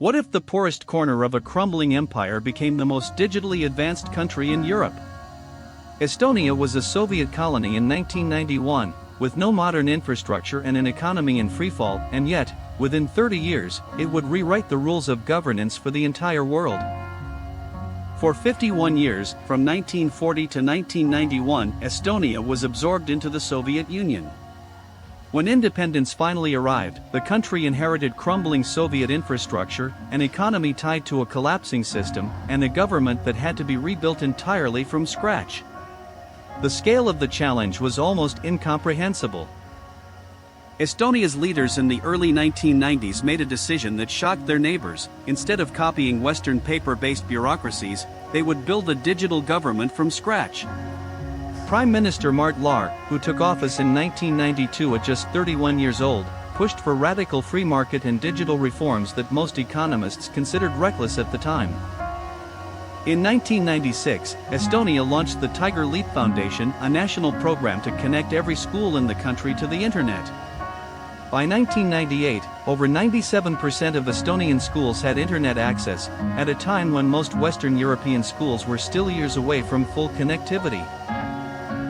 What if the poorest corner of a crumbling empire became the most digitally advanced country in Europe? Estonia was a Soviet colony in 1991, with no modern infrastructure and an economy in freefall, and yet, within 30 years, it would rewrite the rules of governance for the entire world. For 51 years, from 1940 to 1991, Estonia was absorbed into the Soviet Union. When independence finally arrived, the country inherited crumbling Soviet infrastructure, an economy tied to a collapsing system, and a government that had to be rebuilt entirely from scratch. The scale of the challenge was almost incomprehensible. Estonia's leaders in the early 1990s made a decision that shocked their neighbors. Instead of copying Western paper-based bureaucracies, they would build a digital government from scratch. Prime Minister Mart Laar, who took office in 1992 at just 31 years old, pushed for radical free market and digital reforms that most economists considered reckless at the time. In 1996, Estonia launched the Tiger Leap Foundation, a national program to connect every school in the country to the internet. By 1998, over 97% of Estonian schools had internet access, at a time when most Western European schools were still years away from full connectivity.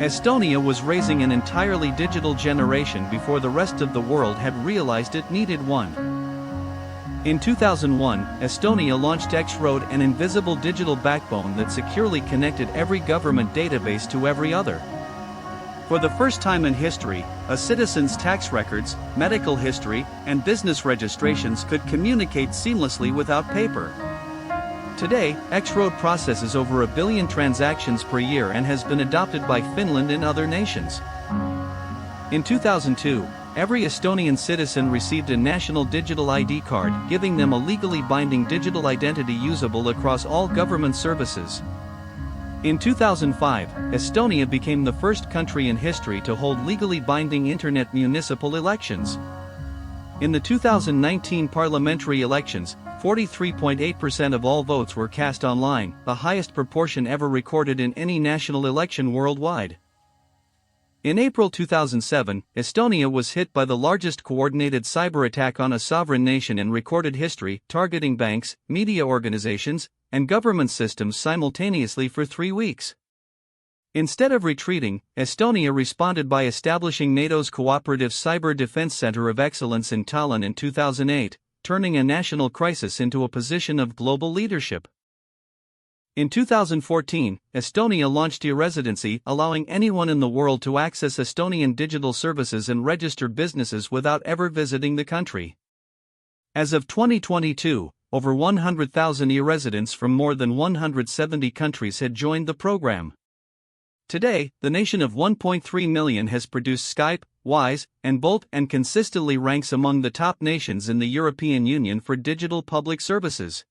Estonia was raising an entirely digital generation before the rest of the world had realized it needed one. In 2001, Estonia launched X-Road, an invisible digital backbone that securely connected every government database to every other. For the first time in history, a citizen's tax records, medical history, and business registrations could communicate seamlessly without paper. Today, X-Road processes over 1 billion transactions per year and has been adopted by Finland and other nations. In 2002, every Estonian citizen received a national digital ID card, giving them a legally binding digital identity usable across all government services. In 2005, Estonia became the first country in history to hold legally binding internet municipal elections. In the 2019 parliamentary elections, 43.8% of all votes were cast online, the highest proportion ever recorded in any national election worldwide. In April 2007, Estonia was hit by the largest coordinated cyberattack on a sovereign nation in recorded history, targeting banks, media organizations, and government systems simultaneously for 3 weeks. Instead of retreating, Estonia responded by establishing NATO's Cooperative Cyber Defense Center of Excellence in Tallinn in 2008, turning a national crisis into a position of global leadership. In 2014, Estonia launched e-Residency, allowing anyone in the world to access Estonian digital services and register businesses without ever visiting the country. As of 2022, over 100,000 e-residents from more than 170 countries had joined the program. Today, the nation of 1.3 million has produced Skype, Wise, and Bolt, and consistently ranks among the top nations in the European Union for digital public services.